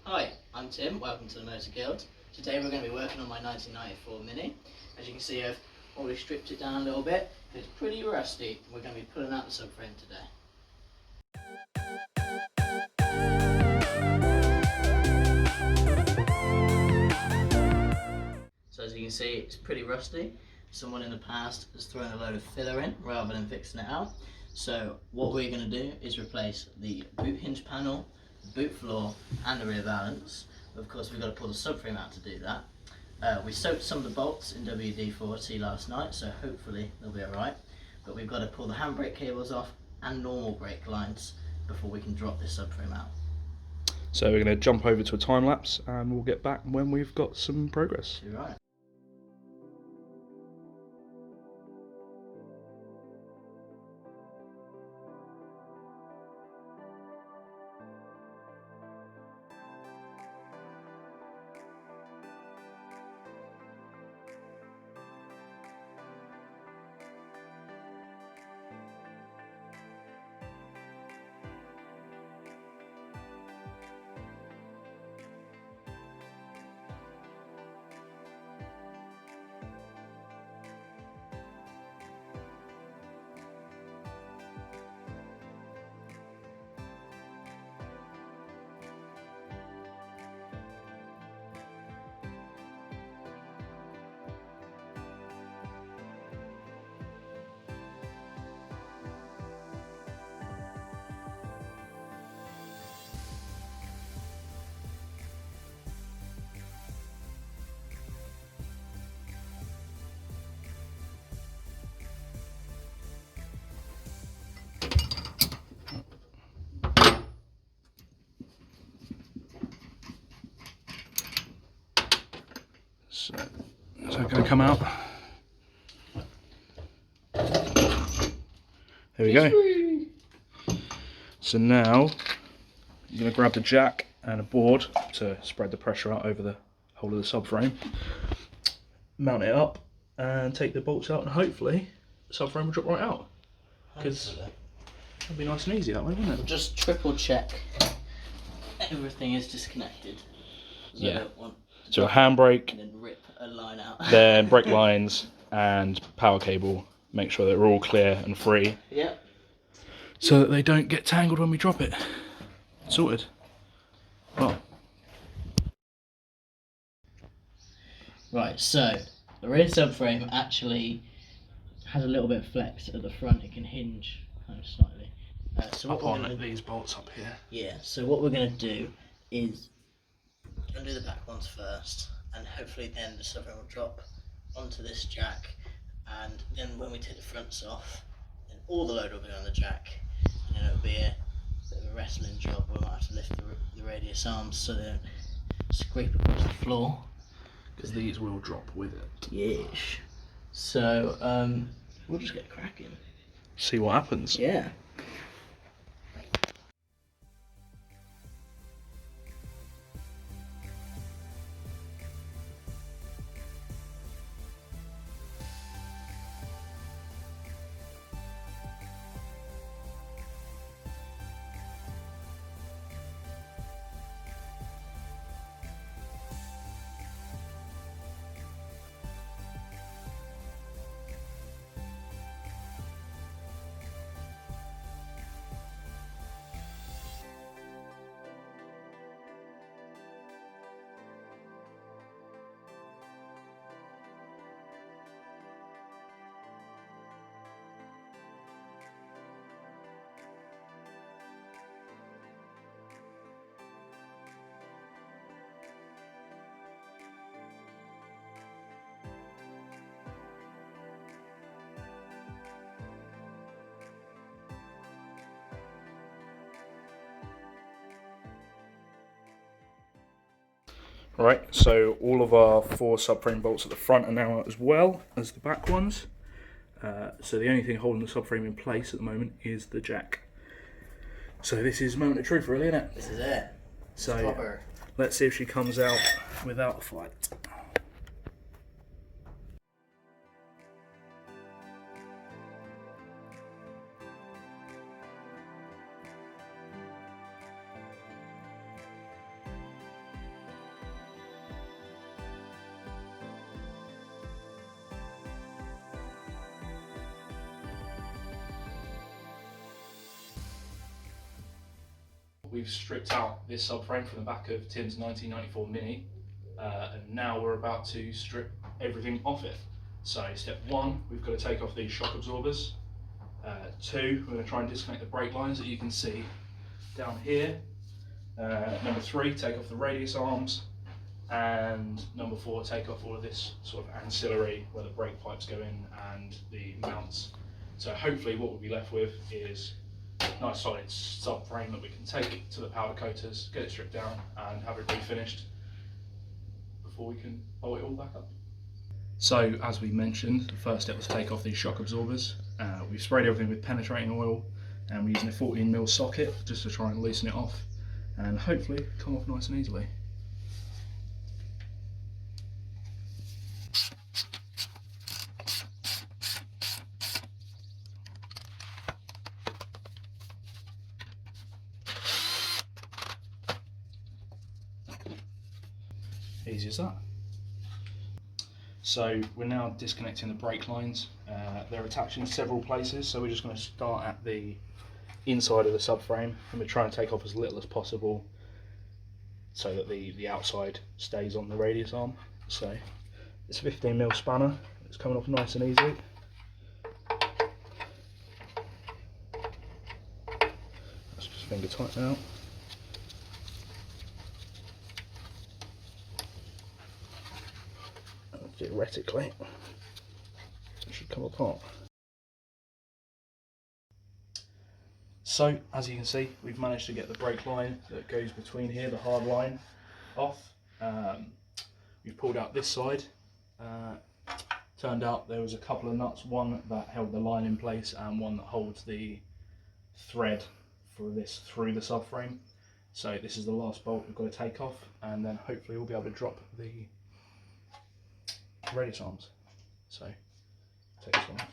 Hi, I'm Tim, welcome to the Motor Guild. Today we're going to be working on my 1994 Mini. As you can see, I've already stripped it down a little bit. It's pretty rusty. We're going to be pulling out the subframe today. So as you can see, it's pretty rusty. Someone in the past has thrown a load of filler in rather than fixing it out. So what we're going to do is replace the boot hinge panel, the boot floor and the rear valance. Of course we've got to pull the subframe out to do that. We soaked some of the bolts in WD-40 last night, so hopefully they'll be alright. But we've got to pull the handbrake cables off and normal brake lines before we can drop this subframe out. So we're going to jump over to a time lapse and we'll get back when we've got some progress. You're right. So, is that going to come out? There we go. So now you're going to grab the jack and a board to spread the pressure out over the whole of the subframe, mount it up and take the bolts out, and hopefully the subframe will drop right out. Because that'd be nice and easy that way, wouldn't it? We'll just triple check everything is disconnected. Yeah. So a handbrake, and then rip a line out. then brake lines and power cable. Make sure they're all clear and free. Yep. So that they don't get tangled when we drop it. Sorted. Well. Right, so the rear subframe actually has a little bit of flex at the front. It can hinge kind of slightly. So what Up we're on gonna, these bolts up here. yeah, so what we're going to do is undo the back ones first, and hopefully then the subframe will drop onto this jack, and then when we take the fronts off, then all the load will be on the jack, and then it'll be a bit of a wrestling job. We might have to lift the radius arms so they don't scrape across the floor. Because these will drop with it. Yes. So we'll just get cracking. See what happens. Yeah. Right, so all of our 4 subframe bolts at the front are now out as well as the back ones. So the only thing holding the subframe in place at the moment is the jack. So this is moment of truth, really, isn't it? This is it. So let's see if she comes out without a fight. we've stripped out this subframe from the back of Tim's 1994 Mini, and now we're about to strip everything off it. So step one, we've got to take off these shock absorbers. Two, we're going to try and disconnect the brake lines that you can see down here. Number three, take off the radius arms. And number four, take off all of this sort of ancillary where the brake pipes go in and the mounts. So hopefully what we'll be left with is a nice solid subframe that we can take to the powder coaters, get it stripped down and have it refinished before we can bolt it all back up. So as we mentioned, the first step was to take off these shock absorbers. We've sprayed everything with penetrating oil and we're using a 14mm socket just to try and loosen it off and hopefully come off nice and easily. Easy as that. So we're now disconnecting the brake lines. They're attached in several places, so we're just going to start at the inside of the subframe and we're trying to take off as little as possible so that the outside stays on the radius arm. So it's a 15mm spanner, it's coming off nice and easy. Let's just finger tighten out. Theoretically, it should come apart. So, as you can see, we've managed to get the brake line that goes between here, the hard line, off. We've pulled out this side. Turned out there was a couple of nuts, one that held the line in place and one that holds the thread for this through the subframe. So this is the last bolt we've got to take off, and then hopefully we'll be able to drop the radius arms. So take this one off.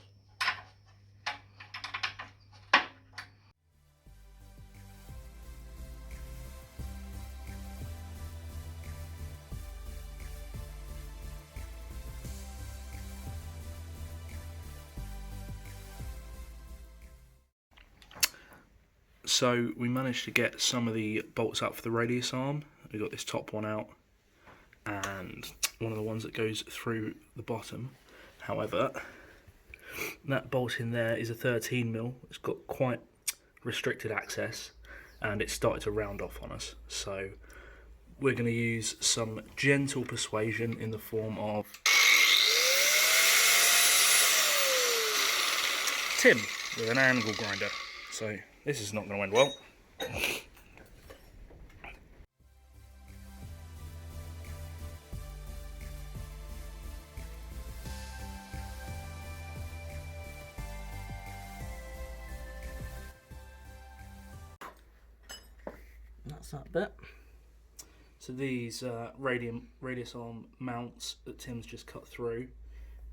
So we managed to get some of the bolts out for the radius arm. We got this top one out and one of the ones that goes through the bottom. However, that bolt in there is a 13mm. It's got quite restricted access and it started to round off on us. So we're going to use some gentle persuasion in the form of Tim with an angle grinder. So this is not going to end well. That's that bit. So these radius arm mounts that Tim's just cut through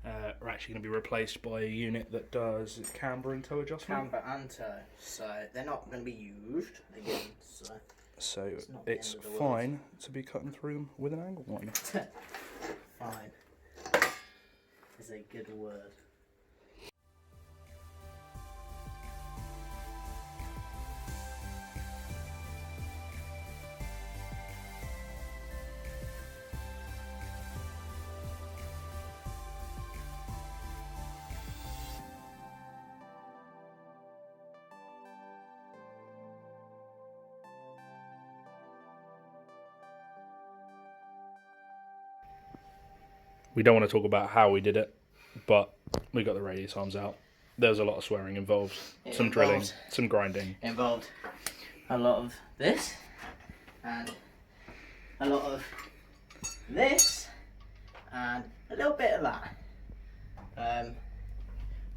are actually going to be replaced by a unit that does camber and toe adjustment. Camber and toe, so they're not going to be used again. So it's fine to be cutting through them with an angle grinder. Fine is a good word. We don't want to talk about how we did it, but we got the radius arms out. There was a lot of swearing involved, some drilling, some grinding. It involved a lot of this and a lot of this and a little bit of that.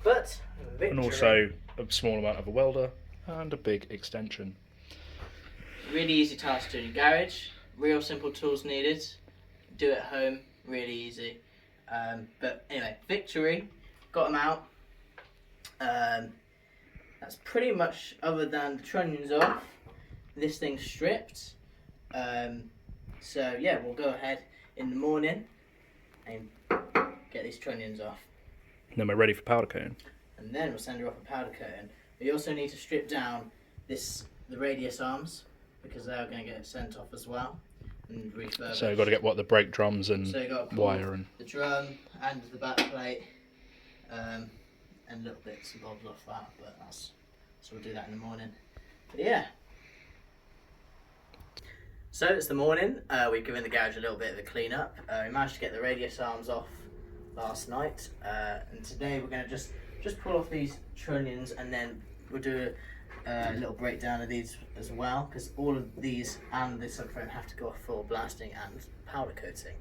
But victory. And also a small amount of a welder and a big extension. Really easy task to do in your garage. Real simple tools needed. Do it at home. Really easy. But anyway, victory. Got them out. That's pretty much, other than the trunnions off, this thing's stripped. So yeah, we'll go ahead in the morning and get these trunnions off. And then we're ready for powder coating. And then we'll send her off a powder coating. We also need to strip down the radius arms because they're going to get sent off as well and refurbished. So you've got to get the brake drums and so you got to pull wire and the drum and the back plate and little bits and bobs off that, but so we'll do that in the morning. But yeah. So it's the morning, we've given the garage a little bit of a clean up. We managed to get the radius arms off last night, and today we're going to just pull off these trunnions, and then we'll do a little breakdown of these as well, because all of these and the subframe have to go off for blasting and powder coating.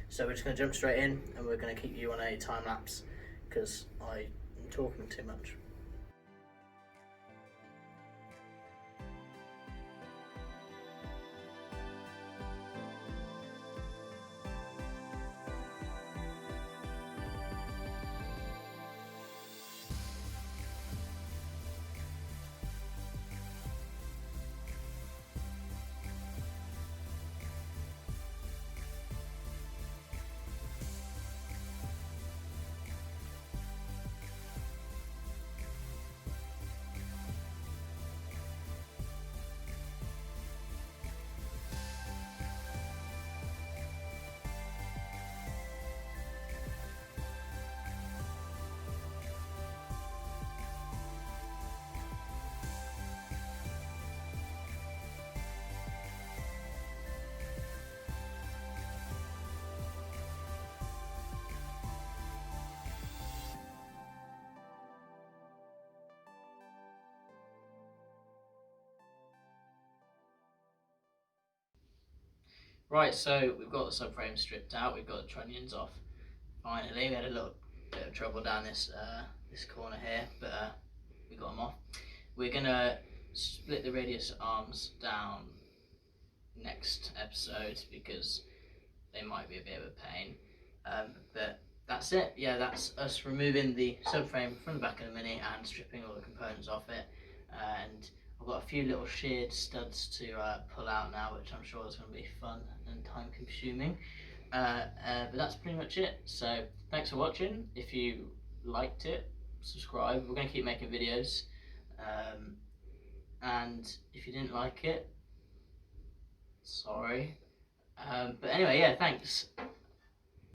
So we're just going to jump straight in, and we're going to keep you on a time lapse because I'm talking too much. Right, so we've got the subframe stripped out, we've got the trunnions off. Finally, we had a little bit of trouble down this corner here, but we got them off. We're gonna split the radius arms down next episode because they might be a bit of a pain. But that's it. Yeah, that's us removing the subframe from the back of the Mini and stripping all the components off it. And I've got a few little sheared studs to pull out now, which I'm sure is going to be fun and time consuming. But that's pretty much it. So thanks for watching. If you liked it, subscribe. We're going to keep making videos. And if you didn't like it, sorry. But anyway, yeah, thanks.